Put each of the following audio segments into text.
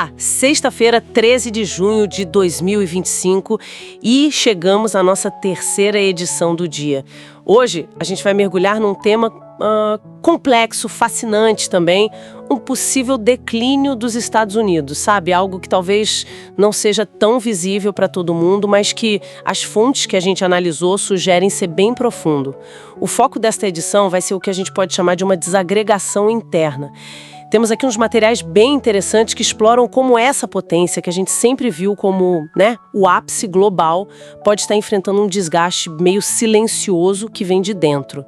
lá, sexta-feira, 13 de junho de 2025 e chegamos à nossa terceira edição do dia. Hoje a gente vai mergulhar num tema complexo, fascinante também, um possível declínio dos Estados Unidos, sabe? Algo que talvez não seja tão visível para todo mundo, mas que as fontes que a gente analisou sugerem ser bem profundo. O foco desta edição vai ser o que a gente pode chamar de uma desagregação interna. Temos aqui uns materiais bem interessantes que exploram como essa potência, que a gente sempre viu como, o ápice global, pode estar enfrentando um desgaste meio silencioso que vem de dentro.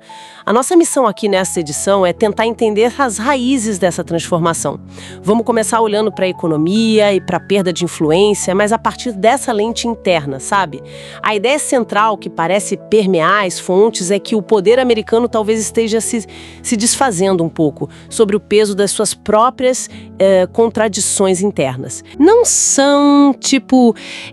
A nossa missão aqui nessa edição é tentar entender as raízes dessa transformação. Vamos começar olhando para a economia e para a perda de influência, mas a partir dessa lente interna, sabe? A ideia central que parece permear as fontes é que o poder americano talvez esteja se desfazendo um pouco sobre o peso das suas próprias contradições internas. Não são,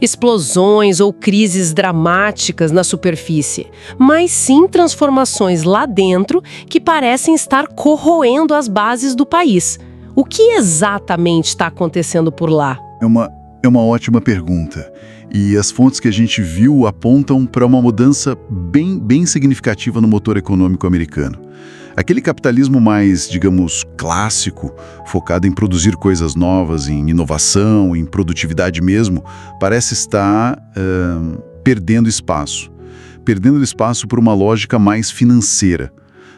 explosões ou crises dramáticas na superfície, mas sim transformações lá dentro que parecem estar corroendo as bases do país. O que exatamente está acontecendo por lá? É uma ótima pergunta. E as fontes que a gente viu apontam para uma mudança bem significativa no motor econômico americano. Aquele capitalismo mais, digamos, clássico, focado em produzir coisas novas, em inovação, em produtividade mesmo, parece estar perdendo espaço. Perdendo espaço por uma lógica mais financeira.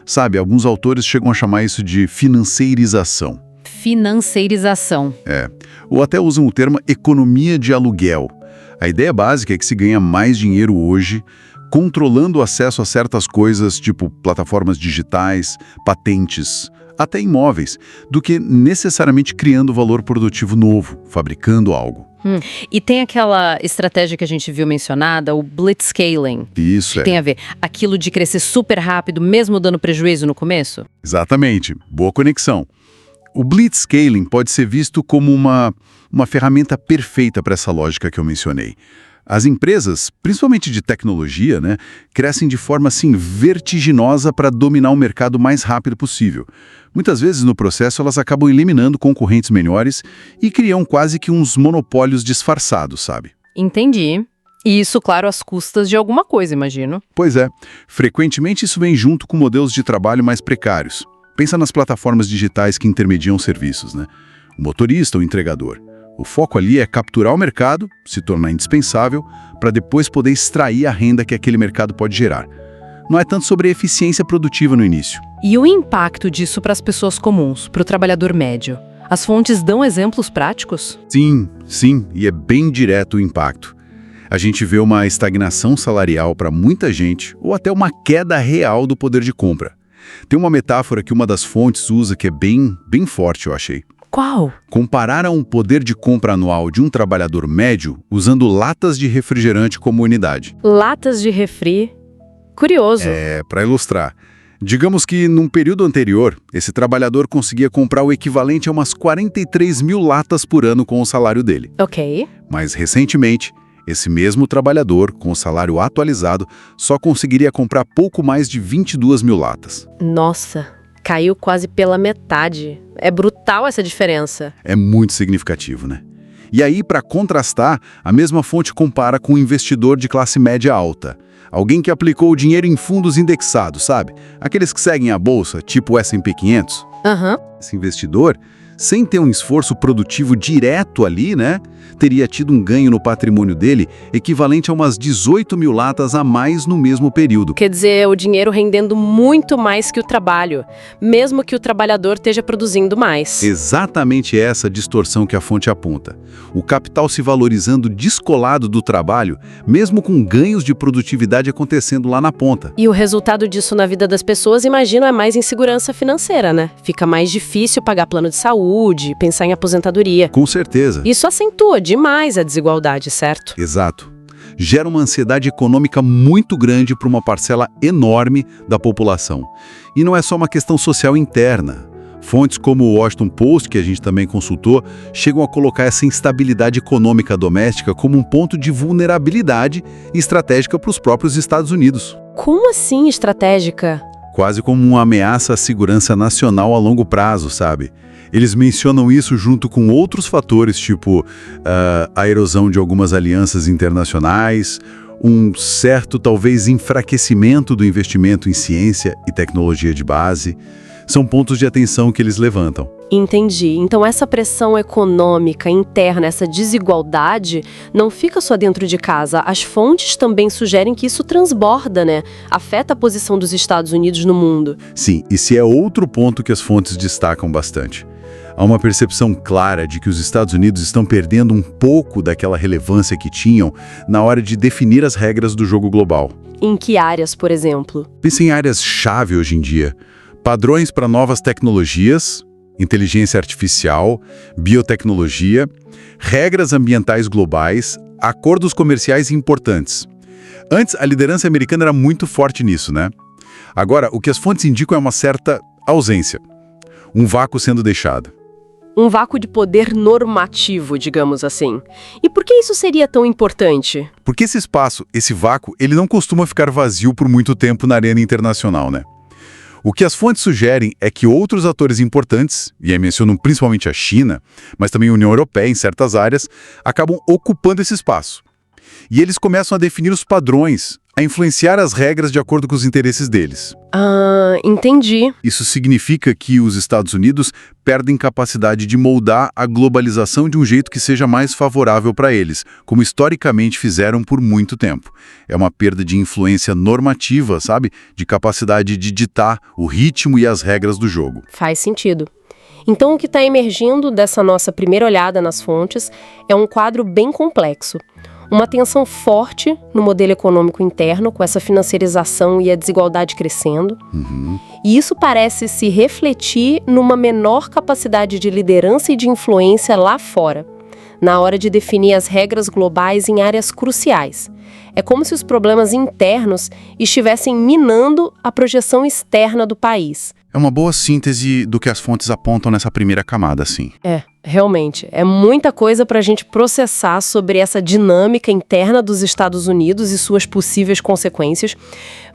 Sabe, alguns autores chegam a chamar isso de financeirização. Financeirização. Ou até usam o termo economia de aluguel. A ideia básica é que se ganha mais dinheiro hoje controlando o acesso a certas coisas, tipo plataformas digitais, patentes, até imóveis, do que necessariamente criando valor produtivo novo, fabricando algo. E tem aquela estratégia que a gente viu mencionada, o blitzscaling. Isso Tem a ver, aquilo de crescer super rápido, mesmo dando prejuízo no começo? Exatamente, boa conexão. O blitzscaling pode ser visto como uma ferramenta perfeita para essa lógica que eu mencionei. As empresas, principalmente de tecnologia, crescem de forma vertiginosa para dominar o mercado o mais rápido possível. Muitas vezes, no processo, elas acabam eliminando concorrentes menores e criam quase que uns monopólios disfarçados, sabe? Entendi. E isso, claro, às custas de alguma coisa, imagino. Pois é. Frequentemente isso vem junto com modelos de trabalho mais precários. Pensa nas plataformas digitais que intermediam serviços, O motorista ou o entregador. O foco ali é capturar o mercado, se tornar indispensável, para depois poder extrair a renda que aquele mercado pode gerar. Não é tanto sobre a eficiência produtiva no início. E o impacto disso para as pessoas comuns, para o trabalhador médio? As fontes dão exemplos práticos? Sim, e é bem direto o impacto. A gente vê uma estagnação salarial para muita gente, ou até uma queda real do poder de compra. Tem uma metáfora que uma das fontes usa que é bem forte, eu achei. Qual? Compararam o poder de compra anual de um trabalhador médio usando latas de refrigerante como unidade. Latas de refri? Curioso. Para ilustrar. Digamos que, num período anterior, esse trabalhador conseguia comprar o equivalente a umas 43 mil latas por ano com o salário dele. Ok. Mas, recentemente, esse mesmo trabalhador, com o salário atualizado, só conseguiria comprar pouco mais de 22 mil latas. Nossa, caiu quase pela metade. É brutal essa diferença. É muito significativo, E aí, para contrastar, a mesma fonte compara com um investidor de classe média alta. Alguém que aplicou o dinheiro em fundos indexados, sabe? Aqueles que seguem a bolsa, tipo o S&P 500. Esse investidor, sem ter um esforço produtivo direto ali, teria tido um ganho no patrimônio dele equivalente a umas 18 mil latas a mais no mesmo período. Quer dizer, o dinheiro rendendo muito mais que o trabalho, mesmo que o trabalhador esteja produzindo mais. Exatamente essa distorção que a fonte aponta. O capital se valorizando descolado do trabalho, mesmo com ganhos de produtividade acontecendo lá na ponta. E o resultado disso na vida das pessoas, imagino, é mais insegurança financeira, Fica mais difícil pagar plano de saúde, pensar em aposentadoria. Com certeza. Isso acentua demais a desigualdade, certo? Exato. Gera uma ansiedade econômica muito grande para uma parcela enorme da população. E não é só uma questão social interna. Fontes como o Washington Post, que a gente também consultou, chegam a colocar essa instabilidade econômica doméstica como um ponto de vulnerabilidade estratégica para os próprios Estados Unidos. Como assim estratégica? Quase como uma ameaça à segurança nacional a longo prazo, sabe? Eles mencionam isso junto com outros fatores, tipo a erosão de algumas alianças internacionais, um certo, talvez, enfraquecimento do investimento em ciência e tecnologia de base. São pontos de atenção que eles levantam. Entendi. Então essa pressão econômica interna, essa desigualdade, não fica só dentro de casa. As fontes também sugerem que isso transborda, né? Afeta a posição dos Estados Unidos no mundo. Sim, esse é outro ponto que as fontes destacam bastante. Há uma percepção clara de que os Estados Unidos estão perdendo um pouco daquela relevância que tinham na hora de definir as regras do jogo global. Em que áreas, por exemplo? Pense em áreas-chave hoje em dia. Padrões para novas tecnologias, inteligência artificial, biotecnologia, regras ambientais globais, acordos comerciais importantes. Antes, a liderança americana era muito forte nisso, né? Agora, o que as fontes indicam é uma certa ausência, um vácuo sendo deixado. Um vácuo de poder normativo, digamos assim. E por que isso seria tão importante? Porque esse espaço, esse vácuo, ele não costuma ficar vazio por muito tempo na arena internacional, né? O que as fontes sugerem é que outros atores importantes, e aí mencionam principalmente a China, mas também a União Europeia em certas áreas, acabam ocupando esse espaço. E eles começam a definir os padrões, a influenciar as regras de acordo com os interesses deles. Ah, entendi. Isso significa que os Estados Unidos perdem capacidade de moldar a globalização de um jeito que seja mais favorável para eles, como historicamente fizeram por muito tempo. É uma perda de influência normativa, sabe? De capacidade de ditar o ritmo e as regras do jogo. Faz sentido. Então, o que está emergindo dessa nossa primeira olhada nas fontes é um quadro bem complexo. Uma tensão forte no modelo econômico interno, com essa financiarização e a desigualdade crescendo. E isso parece se refletir numa menor capacidade de liderança e de influência lá fora, na hora de definir as regras globais em áreas cruciais. É como se os problemas internos estivessem minando a projeção externa do país. É uma boa síntese do que as fontes apontam nessa primeira camada, sim. Realmente, é muita coisa para a gente processar sobre essa dinâmica interna dos Estados Unidos e suas possíveis consequências.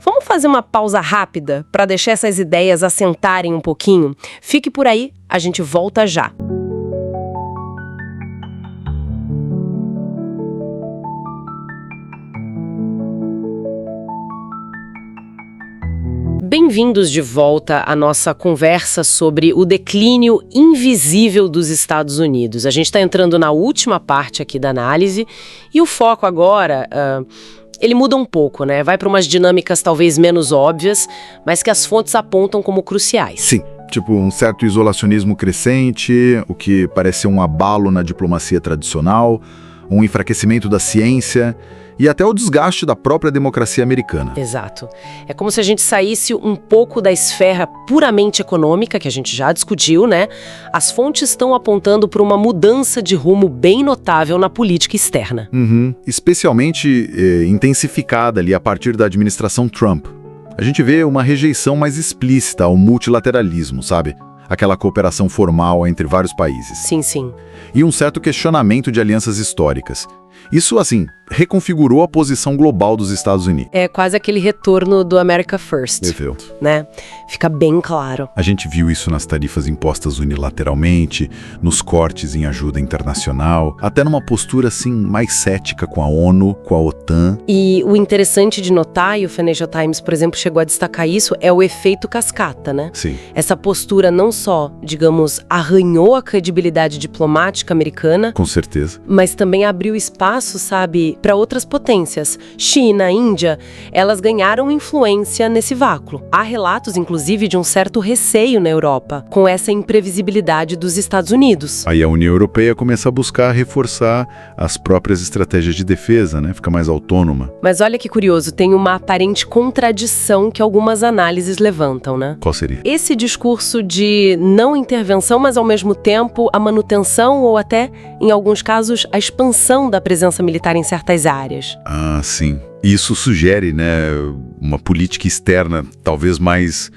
Vamos fazer uma pausa rápida para deixar essas ideias assentarem um pouquinho? Fique por aí, a gente volta já. Bem-vindos de volta à nossa conversa sobre o declínio invisível dos Estados Unidos. A gente está entrando na última parte aqui da análise e o foco agora, ele muda um pouco, né? Vai para umas dinâmicas talvez menos óbvias, mas que as fontes apontam como cruciais. Sim, tipo um certo isolacionismo crescente, o que parece ser um abalo na diplomacia tradicional, um enfraquecimento da ciência e até o desgaste da própria democracia americana. Exato. É como se a gente saísse um pouco da esfera puramente econômica, que a gente já discutiu, né? As fontes estão apontando para uma mudança de rumo bem notável na política externa. Especialmente intensificada ali a partir da administração Trump. A gente vê uma rejeição mais explícita ao multilateralismo, sabe? Aquela cooperação formal entre vários países. Sim. E um certo questionamento de alianças históricas. Isso, assim, reconfigurou a posição global dos Estados Unidos. É quase aquele retorno do America First, né? Fica bem claro. A gente viu isso nas tarifas impostas unilateralmente, nos cortes em ajuda internacional, até numa postura, assim, mais cética com a ONU, com a OTAN. E o interessante de notar, e o Financial Times, por exemplo, chegou a destacar isso, é o efeito cascata, né? Sim. Essa postura não só, digamos, arranhou a credibilidade diplomática americana, Com certeza. mas também abriu espaço, sabe, para outras potências. China, Índia, elas ganharam influência nesse vácuo. Há relatos, inclusive, de um certo receio na Europa, com essa imprevisibilidade dos Estados Unidos. Aí a União Europeia começa a buscar reforçar as próprias estratégias de defesa, né? Fica mais autônoma. Mas olha que curioso, tem uma aparente contradição que algumas análises levantam, né? Qual seria? Esse discurso de não intervenção, mas ao mesmo tempo a manutenção ou até, em alguns casos, a expansão da presença militar em certas áreas. Ah, sim. Isso sugere, né, uma política externa talvez mais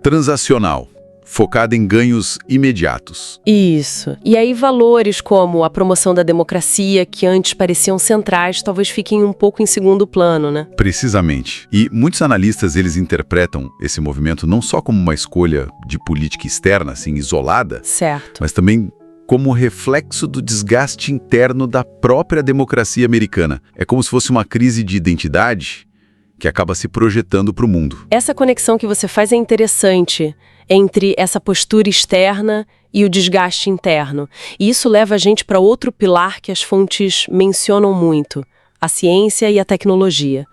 transacional, focada em ganhos imediatos. Isso. E aí valores como a promoção da democracia, que antes pareciam centrais, talvez fiquem um pouco em segundo plano, né? Precisamente. E muitos analistas, eles interpretam esse movimento não só como uma escolha de política externa, assim, isolada, Certo. mas também como reflexo do desgaste interno da própria democracia americana. É como se fosse uma crise de identidade que acaba se projetando para o mundo. Essa conexão que você faz é interessante entre essa postura externa e o desgaste interno. E isso leva a gente para outro pilar que as fontes mencionam muito: a ciência e a tecnologia.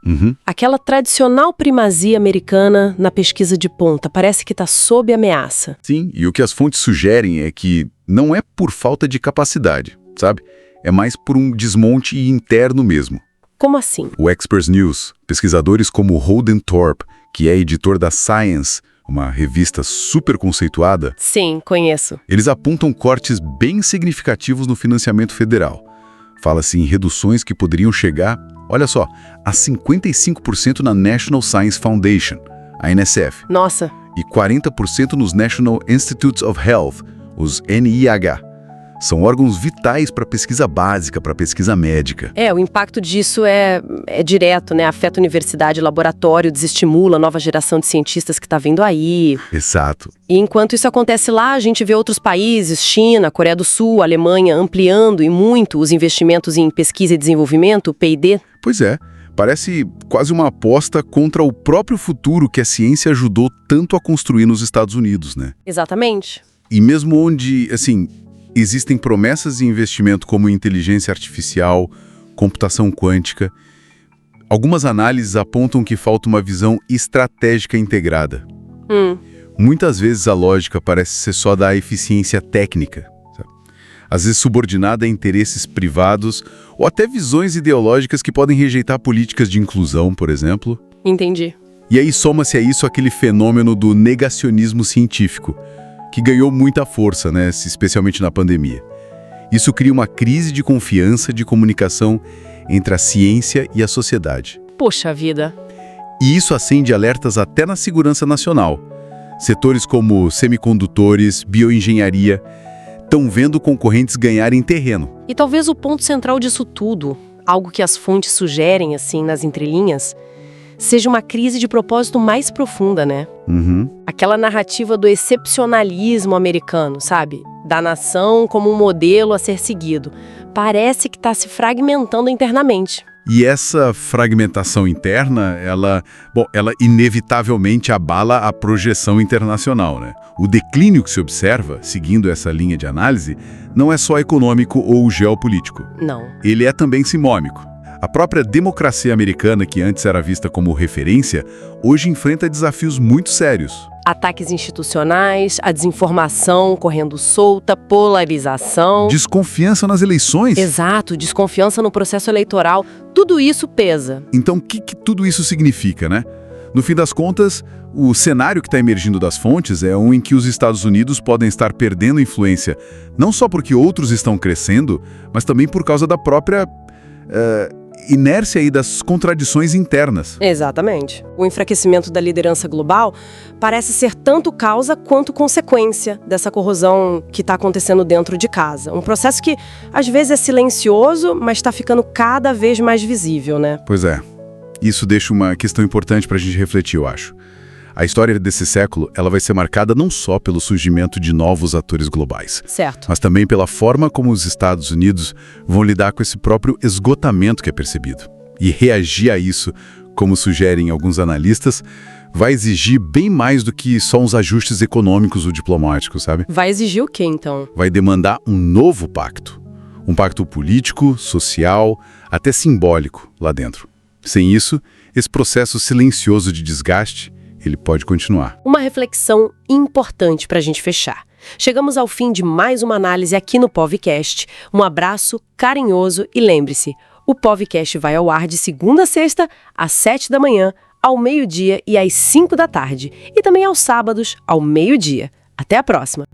Aquela tradicional primazia americana na pesquisa de ponta parece que está sob ameaça. Sim, e o que as fontes sugerem é que não é por falta de capacidade, sabe? É mais por um desmonte interno mesmo. Como assim? O Experts News, pesquisadores como Holden Thorpe, que é editor da Science, uma revista super conceituada, Sim, conheço. eles apontam cortes bem significativos no financiamento federal. Fala-se em reduções que poderiam chegar, olha só, a 55% na National Science Foundation, a NSF, Nossa, e 40% nos National Institutes of Health, os NIH. São órgãos vitais para pesquisa básica, para pesquisa médica. o impacto disso é direto, né? Afeta a universidade, laboratório, desestimula a nova geração de cientistas que está vindo aí. Exato. E enquanto isso acontece lá, a gente vê outros países, China, Coreia do Sul, Alemanha, ampliando e muito os investimentos em pesquisa e desenvolvimento, P&D. Pois é, parece quase uma aposta contra o próprio futuro que a ciência ajudou tanto a construir nos Estados Unidos, né? Exatamente. E mesmo onde, assim, existem promessas de investimento como inteligência artificial, computação quântica, algumas análises apontam que falta uma visão estratégica integrada. Muitas vezes a lógica parece ser só da eficiência técnica, sabe? Às vezes subordinada a interesses privados ou até visões ideológicas que podem rejeitar políticas de inclusão, por exemplo. Entendi. E aí soma-se a isso aquele fenômeno do negacionismo científico, que ganhou muita força, né, especialmente na pandemia. Isso cria uma crise de confiança de comunicação entre a ciência e a sociedade. Poxa vida. E isso acende alertas até na segurança nacional. Setores como semicondutores, bioengenharia, estão vendo concorrentes ganharem terreno. E talvez o ponto central disso tudo, algo que as fontes sugerem, assim, nas entrelinhas, seja uma crise de propósito mais profunda, né? Aquela narrativa do excepcionalismo americano, sabe? Da nação como um modelo a ser seguido. Parece que está se fragmentando internamente. E essa fragmentação interna, ela inevitavelmente abala a projeção internacional, né? O declínio que se observa, seguindo essa linha de análise, não é só econômico ou geopolítico. Não. Ele é também simômico. A própria democracia americana, que antes era vista como referência, hoje enfrenta desafios muito sérios. Ataques institucionais, a desinformação correndo solta, polarização. Desconfiança nas eleições. Exato, desconfiança no processo eleitoral. Tudo isso pesa. Então, o que tudo isso significa, né? No fim das contas, o cenário que está emergindo das fontes é um em que os Estados Unidos podem estar perdendo influência, não só porque outros estão crescendo, mas também por causa da própria inércia aí das contradições internas. Exatamente. O enfraquecimento da liderança global parece ser tanto causa quanto consequência dessa corrosão que está acontecendo dentro de casa. Um processo que, às vezes, é silencioso, mas está ficando cada vez mais visível, né? Pois é. Isso deixa uma questão importante para a gente refletir, eu acho. A história desse século, ela vai ser marcada não só pelo surgimento de novos atores globais, Certo. mas também pela forma como os Estados Unidos vão lidar com esse próprio esgotamento que é percebido. E reagir a isso, como sugerem alguns analistas, vai exigir bem mais do que só uns ajustes econômicos ou diplomáticos, sabe? Vai exigir o quê, então? Vai demandar um novo pacto. Um pacto político, social, até simbólico lá dentro. Sem isso, esse processo silencioso de desgaste, ele pode continuar. Uma reflexão importante para a gente fechar. Chegamos ao fim de mais uma análise aqui no PovCast. Um abraço carinhoso e lembre-se, o PovCast vai ao ar de segunda a sexta, às 7 da manhã, ao meio-dia e às 5 da tarde. E também aos sábados, ao meio-dia. Até a próxima!